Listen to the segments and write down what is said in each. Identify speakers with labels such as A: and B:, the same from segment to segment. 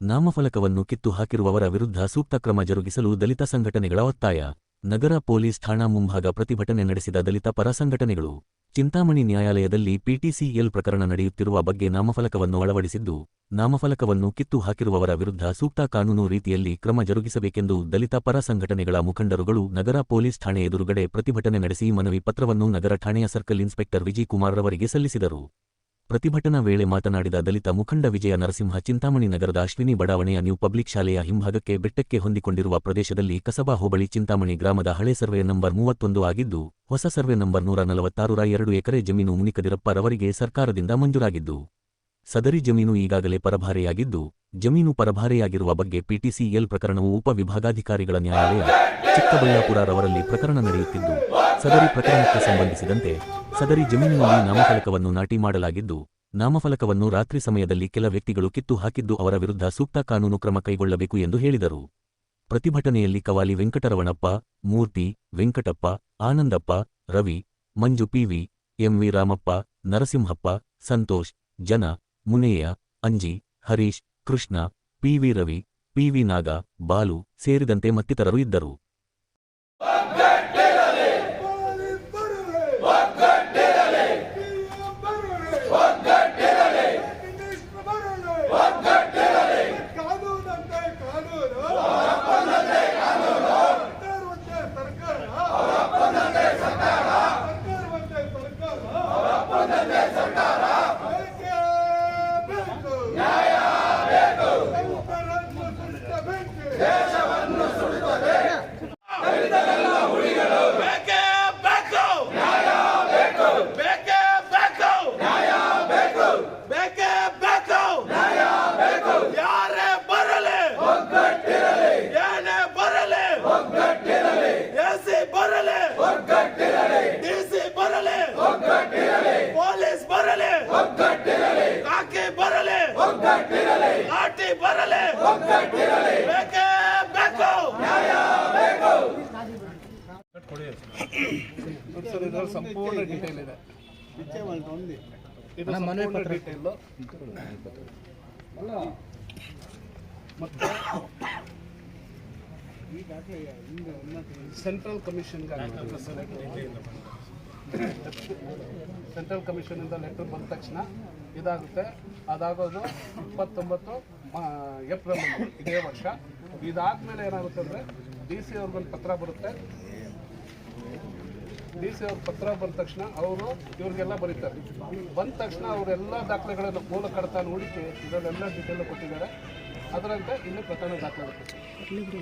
A: ನಾಮಫಲಕವನ್ನು ಕಿತ್ತು ಹಾಕಿರುವವರ ವಿರುದ್ಧ ಸೂಕ್ತ ಕ್ರಮ ಜರುಗಿಸಲು ದಲಿತ ಸಂಘಟನೆಗಳ ಒತ್ತಾಯ. ನಗರ ಪೊಲೀಸ್ ಠಾಣಾ ಮುಂಭಾಗ ಪ್ರತಿಭಟನೆ ನಡೆಸಿದ ದಲಿತ ಪರ ಸಂಘಟನೆಗಳು. ಚಿಂತಾಮಣಿ ನ್ಯಾಯಾಲಯದಲ್ಲಿ ಪಿಟಿಸಿಎಲ್ ಪ್ರಕರಣ ನಡೆಯುತ್ತಿರುವ ಬಗ್ಗೆ ನಾಮಫಲಕವನ್ನು ಅಳವಡಿಸಿದ್ದು, ನಾಮಫಲಕವನ್ನು ಕಿತ್ತು ಹಾಕಿರುವವರ ವಿರುದ್ಧ ಸೂಕ್ತ ಕಾನೂನು ರೀತಿಯಲ್ಲಿ ಕ್ರಮ ಜರುಗಿಸಬೇಕೆಂದು ದಲಿತ ಪರ ಸಂಘಟನೆಗಳ ಮುಖಂಡರುಗಳು ನಗರ ಪೊಲೀಸ್ ಠಾಣೆ ಎದುರುಗಡೆ ಪ್ರತಿಭಟನೆ ನಡೆಸಿ ಮನವಿ ಪತ್ರವನ್ನು ನಗರ ಠಾಣೆಯ ಸರ್ಕಲ್ ಇನ್ಸ್ಪೆಕ್ಟರ್ ವಿಜಯ್ ಕುಮಾರ್ ರವರಿಗೆ ಸಲ್ಲಿಸಿದರು. ಪ್ರತಿಭಟನಾ ವೇಳೆ ಮಾತನಾಡಿದ ದಲಿತ ಮುಖಂಡ ವಿಜಯ ನರಸಿಂಹ, ಚಿಂತಾಮಣಿ ನಗರದ ಅಶ್ವಿನಿ ಬಡಾವಣೆಯ ನ್ಯೂ ಪಬ್ಲಿಕ್ ಶಾಲೆಯ ಹಿಂಭಾಗಕ್ಕೆ ಬೆಟ್ಟಕ್ಕೆ ಹೊಂದಿಕೊಂಡಿರುವ ಪ್ರದೇಶದಲ್ಲಿ ಕಸಬಾ ಹೋಬಳಿ ಚಿಂತಾಮಣಿ ಗ್ರಾಮದ ಹಳೆ ಸರ್ವೆ ನಂಬರ್ 31 ಆಗಿದ್ದು, ಹೊಸ ಸರ್ವೆ ನಂಬರ್ 146 ರ 2 ಎಕರೆ ಜಮೀನು ಮುನಿಕದಿರಪ್ಪ ರವರಿಗೆ ಸರ್ಕಾರದಿಂದ ಮಂಜೂರಾಗಿದ್ದು, ಸದರಿ ಜಮೀನು ಈಗಾಗಲೇ ಪರಭಾರೆಯಾಗಿದ್ದು, ಜಮೀನು ಪರಭಾರೆಯಾಗಿರುವ ಬಗ್ಗೆ ಪಿಟಿಸಿಎಲ್ ಪ್ರಕರಣವು ಉಪವಿಭಾಗಾಧಿಕಾರಿಗಳ ನ್ಯಾಯಾಲಯ ಚಿಕ್ಕಬಳ್ಳಾಪುರ ರವರಲ್ಲಿ ಪ್ರಕರಣ ನಡೆಯುತ್ತಿದ್ದು, ಸದರಿ ಪ್ರಕರಣಕ್ಕೆ ಸಂಬಂಧಿಸಿದಂತೆ ಸದರಿ ಜಮೀನಿನಲ್ಲಿ ನಾಮಫಲಕವನ್ನು ನಾಟಿ ಮಾಡಲಾಗಿದ್ದು, ನಾಮಫಲಕವನ್ನು ರಾತ್ರಿ ಸಮಯದಲ್ಲಿ ಕೆಲ ವ್ಯಕ್ತಿಗಳು ಕಿತ್ತು ಹಾಕಿದ್ದು ಅವರ ವಿರುದ್ಧ ಸೂಕ್ತ ಕಾನೂನು ಕ್ರಮ ಕೈಗೊಳ್ಳಬೇಕು ಎಂದು ಹೇಳಿದರು. ಪ್ರತಿಭಟನೆಯಲ್ಲಿ ಕವಾಲಿ ವೆಂಕಟರಮಣಪ್ಪ, ಮೂರ್ತಿ, ವೆಂಕಟಪ್ಪ, ಆನಂದಪ್ಪ, ರವಿ, ಮಂಜು, ಪಿವಿ, ಎಂವಿ ರಾಮಪ್ಪ, ನರಸಿಂಹಪ್ಪ, ಸಂತೋಷ್, ಜನ, ಮುನೇಯ, ಅಂಜಿ, ಹರೀಶ್, ಕೃಷ್ಣ, ಪಿವಿ ರವಿ, ಪಿವಿ ನಾಗ, ಬಾಲು ಸೇರಿದಂತೆ ಮತ್ತಿತರರು ಇದ್ದರು.
B: ಸಂಪೂರ್ಣ ಡೀಟೇಲ್ ಇದೆ. ಇದು ಸಂಪೂರ್ಣ ಡೀಟೇಲ್ ಮತ್ತೆ ಸೆಂಟ್ರಲ್ ಕಮಿಷನ್ ಇಂದ ಲೆಟರ್ ಬಂದ ತಕ್ಷಣ ಇದಾಗುತ್ತೆ. ಅದಾಗೋದು 29 ಏಪ್ರಿಲ್ ಇದೇ ವರ್ಷ. ಇದಾದ್ಮೇಲೆ ಏನಾಗುತ್ತೆ ಅಂದರೆ DC ಅವ್ರಿಗೊಂದು ಪತ್ರ ಬರುತ್ತೆ. DC ಅವ್ರ ಪತ್ರ ಬಂದ ತಕ್ಷಣ ಅವರು ಇವ್ರಿಗೆಲ್ಲ ಬರೀತಾರೆ. ಬಂದ ತಕ್ಷಣ ಅವರೆಲ್ಲ ದಾಖಲೆಗಳನ್ನು ಮೂಲ ಕಡತ ನೋಡಿಕೆ ಇದರಲ್ಲೆಲ್ಲ ಡೀಟೇಲ್ ಕೊಟ್ಟಿದ್ದಾರೆ. ಅದರಂತೆ ಇನ್ನು ಪ್ರಕರಣ ದಾಖಲಾಗುತ್ತೆ.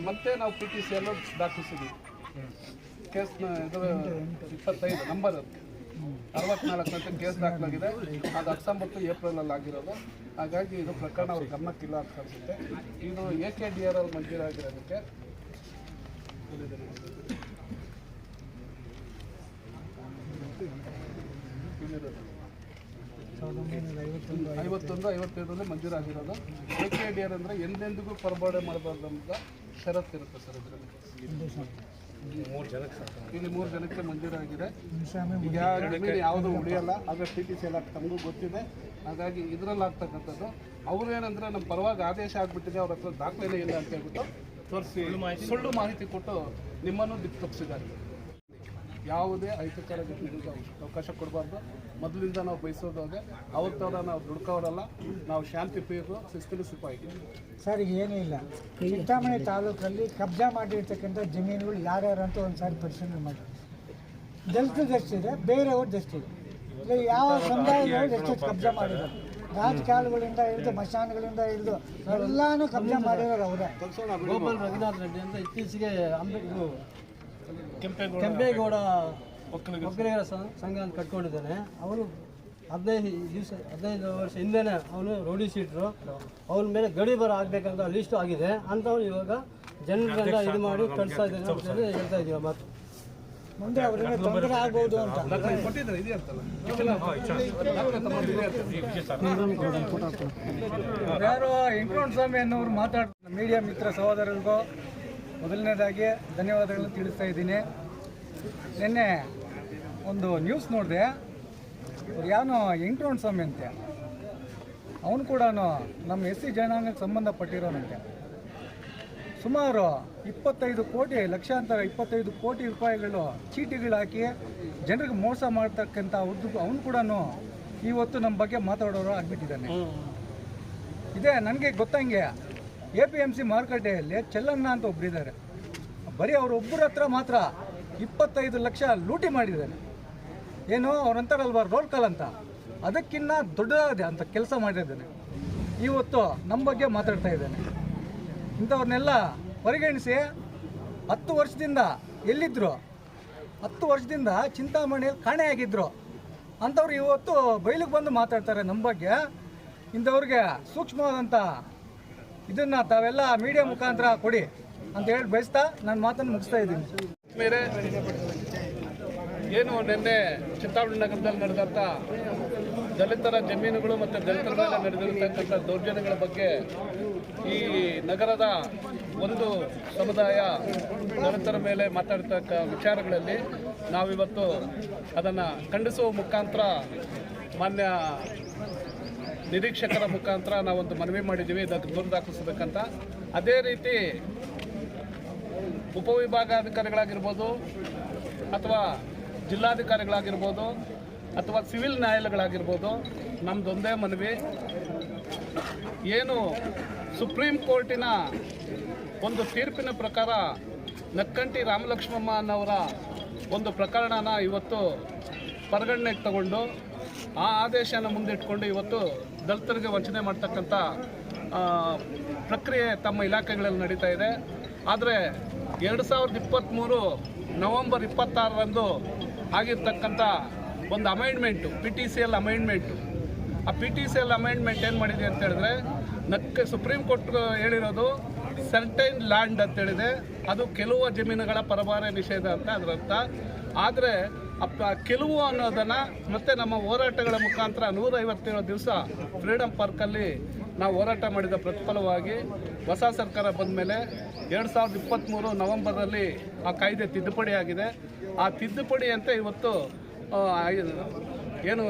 B: ಮತ್ತೆ ನಾವು PTCL ದಾಖಲಿಸಿದ್ವಿ. ಕೇಸ್ನ ಇದರ 25 ನಂಬರ್ 64 ಕೇಸ್ ದಾಖಲಾಗಿದೆ. ಅದು 19 ಏಪ್ರಿಲಲ್ಲಿ ಆಗಿರೋದು. ಹಾಗಾಗಿ ಇದು ಪ್ರಕರಣ ಅವ್ರ ಗಮನಕ್ಕಿಲ್ಲ ಅಂತ ಅನಿಸುತ್ತೆ. ಇದು AKDRL ಮಂಜೂರಾಗಿರೋದಕ್ಕೆ 51-52 ಮಂಜೂರಾಗಿರೋದು. AKDR ಅಂದರೆ ಎಂದೆಂದಿಗೂ ಪರಬಾಡೆ ಮಾಡಬಾರ್ದು ಅಂತ ಷರತ್ತಿರುತ್ತೆ ಸರ್. ಇಲ್ಲಿ 3 ಜನಕ್ಕೆ ಮಂಜೂರಾಗಿದೆ. ಜಮೀನು ಯಾವುದು ಉಳಿಯಲ್ಲ. ಆಗ PTCL ತಮಗೂ ಗೊತ್ತಿದೆ. ಹಾಗಾಗಿ ಇದರಲ್ಲಿ ಆಗ್ತಕ್ಕಂಥದ್ದು ಅವ್ರೇನಂದ್ರೆ ನಮ್ಮ ಪರವಾಗಿ ಆದೇಶ ಆಗಿಬಿಟ್ಟಿದೆ, ಅವ್ರ ಹತ್ರ ದಾಖಲೆನೇ ಇಲ್ಲ ಅಂತ ಹೇಳ್ಬಿಟ್ಟು ತೋರಿಸಿ ಸುಳ್ಳು ಮಾಹಿತಿ ಕೊಟ್ಟು ನಿಮ್ಮನ್ನು ದಿಕ್ಕು ತಪ್ಪಿಸಿದ್ದಾರೆ. ಯಾವುದೇ ಅಹಿತಕರ ಘಟನೆಗಳಿಗೆ ಅವಕಾಶ ಕೊಡಬಾರ್ದು. ಮೊದಲಿಂದ ನಾವು ಬಯಸೋದಾಗ ಅವತ್ತವರ ನಾವು ದುಡ್ಕೋರಲ್ಲ, ನಾವು ಶಾಂತಿ ಪ್ರಿಯರು, ಶಿಸ್ತಿನ ಸಿಪಾಯಿ.
C: ಸರ್ ಏನೂ ಇಲ್ಲ. ಚಿಂತಾಮಣಿ ತಾಲೂಕಲ್ಲಿ ಕಬ್ಜಾ ಮಾಡಿರ್ತಕ್ಕಂಥ ಜಮೀನುಗಳು ಯಾರ್ಯಾರು ಅಂತ ಒಂದು ಸಾರಿ ಪರಿಶೀಲನೆ ಮಾಡಿ. ದಲಿತದಷ್ಟಿದೆ, ಬೇರೆಯವ್ರದ್ದಷ್ಟಿದೆ. ಇಲ್ಲ ಯಾವ ಸಮುದಾಯದವ್ರು ಎಷ್ಟು ಕಬ್ಜಾ ಮಾಡಿದ್ದಾರೆ. ರಾಜಕಾಲುಗಳಿಂದ ಹಿಡಿದು ಮಶಾನಗಳಿಂದ ಹಿಡಿದು ಎಲ್ಲಾನು ಕಬ್ಜಾ ಮಾಡಿರೋರು ಅವರೇ.
D: ಗೋಪಾಲ್ ರಘುನಾಥ್ ರೆಡ್ಡಿ ಅಂತ ಇತ್ತೀಚೆಗೆ ಕೆಂಪೇಗೌಡ ಒಕ್ಕಲಿಗರ ಸಂಘ ಅಂತ ಕಟ್ಕೊಂಡಿದ್ದಾನೆ. ಅವನು 15 ವರ್ಷ ಹಿಂದೆನೇ ಅವನು ರೌಡಿ ಶೀಟ್ರು. ಅವನ ಮೇಲೆ ಗಡಿ ಬರ ಆಗಬೇಕಂತ ಲಿಸ್ಟು ಆಗಿದೆ. ಅಂಥವ್ನು ಇವಾಗ ಜನರನ್ನ ಇದು ಮಾಡಿ ಕಳಿಸ್ತಾ ಇದ್ದಾನೆ ಅಂತ ಹೇಳಿ ಹೇಳ್ತಾ ಇದ್ದೀವಿ. ಮಾತು
C: ಮುಂದೆ ಅವರಿಗೆ ತೊಂದರೆ ಆಗ್ಬೋದು ಅಂತ ಯಾರು ವೆಂಕಟಸ್ವಾಮಿ ಅನ್ನೋರು ಮೀಡಿಯಾ ಮಿತ್ರ ಸಹೋದರರಿಗೂ ಮೊದಲನೇದಾಗಿ ಧನ್ಯವಾದಗಳನ್ನು ತಿಳಿಸ್ತಾ ಇದ್ದೀನಿ. ನಿನ್ನೆ ಒಂದು ನ್ಯೂಸ್ ನೋಡಿದೆ. ಯಾವನೋ ವೆಂಕಟಸ್ವಾಮಿ ಅಂತೆ
E: ಅವನು ಕೂಡ ನಮ್ಮ SC ಜನಾಂಗಕ್ಕೆ ಸಂಬಂಧಪಟ್ಟಿರೋನಂತೆ. ಸುಮಾರು 25 ಕೋಟಿ ರೂಪಾಯಿಗಳು ಚೀಟಿಗಳು ಹಾಕಿ ಜನರಿಗೆ ಮೋಸ ಮಾಡ್ತಕ್ಕಂಥ ಅವನು ಕೂಡ ಇವತ್ತು ನಮ್ಮ ಬಗ್ಗೆ ಮಾತಾಡೋರು ಆಗಿಬಿಟ್ಟಿದ್ದಾನೆ. ಇದೇ ನನಗೆ ಗೊತ್ತಂಗೆ APMC ಮಾರುಕಟ್ಟೆಯಲ್ಲಿ ಚೆಲ್ಲಣ್ಣ ಅಂತ ಒಬ್ಬರಿದ್ದಾರೆ. ಬರೀ ಅವರೊಬ್ಬರ ಹತ್ರ ಮಾತ್ರ 25 ಲಕ್ಷ ಲೂಟಿ ಮಾಡಿದ್ದಾನೆ. ಏನು ಅವ್ರಂತಾರಲ್ವ ರೋಲ್ ಕಾಲ್ ಅಂತ, ಅದಕ್ಕಿನ್ನ ದೊಡ್ಡದಾದ ಅಂತ ಕೆಲಸ ಮಾಡಿದ್ದಾನೆ. ಇವತ್ತು ನಮ್ಮ ಬಗ್ಗೆ ಮಾತಾಡ್ತಾ ಇದ್ದಾನೆ. ಇಂಥವ್ರನ್ನೆಲ್ಲ ಪರಿಗಣಿಸಿ 10 ವರ್ಷದಿಂದ ಎಲ್ಲಿದ್ದರು, 10 ವರ್ಷದಿಂದ ಚಿಂತಾಮಣಿಯಲ್ಲಿ ಕಾಣೆಯಾಗಿದ್ದರು ಅಂಥವ್ರು ಇವತ್ತು ಬಯಲಿಗೆ ಬಂದು ಮಾತಾಡ್ತಾರೆ ನಮ್ಮ ಬಗ್ಗೆ. ಇಂಥವ್ರಿಗೆ ಸೂಕ್ಷ್ಮವಾದಂಥ ಇದನ್ನು ತಾವೆಲ್ಲ ಮೀಡಿಯಾ ಮುಖಾಂತರ ಕೊಡಿ ಅಂತ ಹೇಳಿ ಬಯಸ್ತಾ ನನ್ನ ಮಾತನ್ನು ಮುಗಿಸ್ತಾ ಇದ್ದೀನಿ.
B: ಮೇಲೆ ಏನು ನಿನ್ನೆ ಚಿಂತಾಮಣಿ ನಗರದಲ್ಲಿ ನಡೆದಂಥ ದಲಿತರ ಜಮೀನುಗಳು ಮತ್ತು ದಲಿತರ ಮೇಲೆ ನಡೆದಿರತಕ್ಕಂಥ ದೌರ್ಜನ್ಯಗಳ ಬಗ್ಗೆ ಈ ನಗರದ ಒಂದು ಸಮುದಾಯ ದಲಿತರ ಮೇಲೆ ಮಾತಾಡ್ತಕ್ಕ ವಿಚಾರಗಳಲ್ಲಿ ನಾವಿವತ್ತು ಅದನ್ನು ಖಂಡಿಸುವ ಮುಖಾಂತರ ಮಾನ್ಯ ನಿರೀಕ್ಷಕರ ಮುಖಾಂತರ ನಾವೊಂದು ಮನವಿ ಮಾಡಿದ್ದೀವಿ, ಇದಕ್ಕೆ ದೂರು ದಾಖಲಿಸಬೇಕಂತ. ಅದೇ ರೀತಿ ಉಪವಿಭಾಗಾಧಿಕಾರಿಗಳಾಗಿರ್ಬೋದು ಅಥವಾ ಜಿಲ್ಲಾಧಿಕಾರಿಗಳಾಗಿರ್ಬೋದು ಅಥವಾ ಸಿವಿಲ್ ನ್ಯಾಯಾಲಯಗಳಾಗಿರ್ಬೋದು, ನಮ್ಮದೊಂದೇ ಮನವಿ, ಏನು ಸುಪ್ರೀಂ ಕೋರ್ಟಿನ ಒಂದು ತೀರ್ಪಿನ ಪ್ರಕಾರ ನಕ್ಕಂಟಿ ರಾಮಲಕ್ಷ್ಮಮ್ಮ ಅನ್ನೋರ ಒಂದು ಪ್ರಕರಣನ ಇವತ್ತು ಪರಿಗಣನೆಗೆ ತಗೊಂಡು ಆ ಆದೇಶನ ಮುಂದಿಟ್ಕೊಂಡು ಇವತ್ತು ದಲಿತರಿಗೆ ವಂಚನೆ ಮಾಡ್ತಕ್ಕಂಥ ಪ್ರಕ್ರಿಯೆ ತಮ್ಮ ಇಲಾಖೆಗಳಲ್ಲಿ ನಡೀತಾ ಇದೆ. ಆದರೆ 2023 ನವೆಂಬರ್ 26ರಂದು ಆಗಿರ್ತಕ್ಕಂಥ ಒಂದು ಅಮೈಂಡ್ಮೆಂಟು, PTCL ಅಮೈಂಡ್ಮೆಂಟು, ಆ PTCL ಅಮೈಂಡ್ಮೆಂಟ್ ಏನು ಮಾಡಿದೆ ಅಂತ ಹೇಳಿದ್ರೆ ಸುಪ್ರೀಂ ಕೋರ್ಟ್ ಹೇಳಿರೋದು ಸರ್ಟೈನ್ ಲ್ಯಾಂಡ್ ಅಂತೇಳಿದೆ, ಅದು ಕೆಲವು ಜಮೀನುಗಳ ಪರಭಾರೆ ನಿಷೇಧ ಅಂತ ಅದರರ್ಥ. ಆದರೆ ಕೆಲವು ಅನ್ನೋದನ್ನು ಮತ್ತೆ ನಮ್ಮ ಹೋರಾಟಗಳ ಮುಖಾಂತರ 157 ದಿವಸ ಫ್ರೀಡಮ್ ಪಾರ್ಕಲ್ಲಿ ನಾವು ಹೋರಾಟ ಮಾಡಿದ ಪ್ರತಿಫಲವಾಗಿ ಹೊಸ ಸರ್ಕಾರ ಬಂದ ಮೇಲೆ 2023 ನವೆಂಬರಲ್ಲಿ ಆ ಕಾಯ್ದೆ ತಿದ್ದುಪಡಿ ಆಗಿದೆ. ಆ ತಿದ್ದುಪಡಿ ಅಂತ ಇವತ್ತು ಏನು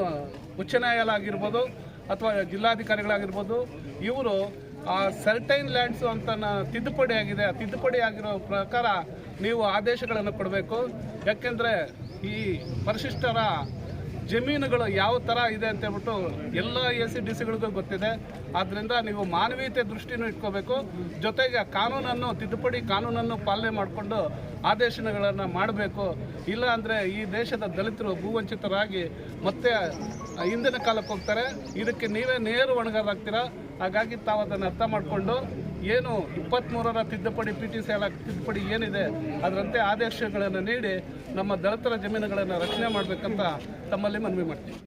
B: ಉಚ್ಚ ನ್ಯಾಯಾಲಯ ಆಗಿರ್ಬೋದು ಅಥವಾ ಜಿಲ್ಲಾಧಿಕಾರಿಗಳಾಗಿರ್ಬೋದು, ಇವರು ಆ ಸರ್ಟೈನ್ ಲ್ಯಾಂಡ್ಸು ಅಂತ ತಿದ್ದುಪಡಿ ಆಗಿದೆ. ಆ ತಿದ್ದುಪಡಿ ಆಗಿರೋ ಪ್ರಕಾರ ನೀವು ಆದೇಶಗಳನ್ನು ಕೊಡಬೇಕು. ಯಾಕೆಂದರೆ ಈ ಪರಿಶಿಷ್ಟರ ಜಮೀನುಗಳು ಯಾವ ಥರ ಇದೆ ಅಂತ ಹೇಳ್ಬಿಟ್ಟು ಎಲ್ಲ SC DCಗಳಿಗೂ ಗೊತ್ತಿದೆ. ಆದ್ದರಿಂದ ನೀವು ಮಾನವೀಯತೆ ದೃಷ್ಟಿನೂ ಇಟ್ಕೋಬೇಕು, ಜೊತೆಗೆ ಕಾನೂನನ್ನು ತಿದ್ದುಪಡಿ ಕಾನೂನನ್ನು ಪಾಲನೆ ಮಾಡಿಕೊಂಡು ಆದೇಶಗಳನ್ನು ಮಾಡಬೇಕು. ಇಲ್ಲ ಅಂದರೆ ಈ ದೇಶದ ದಲಿತರು ಭೂವಂಚಿತರಾಗಿ ಮತ್ತೆ ಹಿಂದಿನ ಕಾಲಕ್ಕೆ ಹೋಗ್ತಾರೆ. ಇದಕ್ಕೆ ನೀವೇ ನೇರ ಹೊಣೆಗಾರರಾಗ್ತೀರಾ. ಹಾಗಾಗಿ ತಾವು ಅದನ್ನು ಅರ್ಥ ಮಾಡಿಕೊಂಡು ಏನು 23ರ ತಿದ್ದುಪಡಿ PTCL ತಿದ್ದುಪಡಿ ಏನಿದೆ ಅದರಂತೆ ಆದೇಶಗಳನ್ನು ನೀಡಿ ನಮ್ಮ ದಲಿತರ ಜಮೀನುಗಳನ್ನು ರಕ್ಷಣೆ ಮಾಡಬೇಕಂತ ತಮ್ಮಲ್ಲಿ ಮನವಿ ಮಾಡ್ತೀವಿ.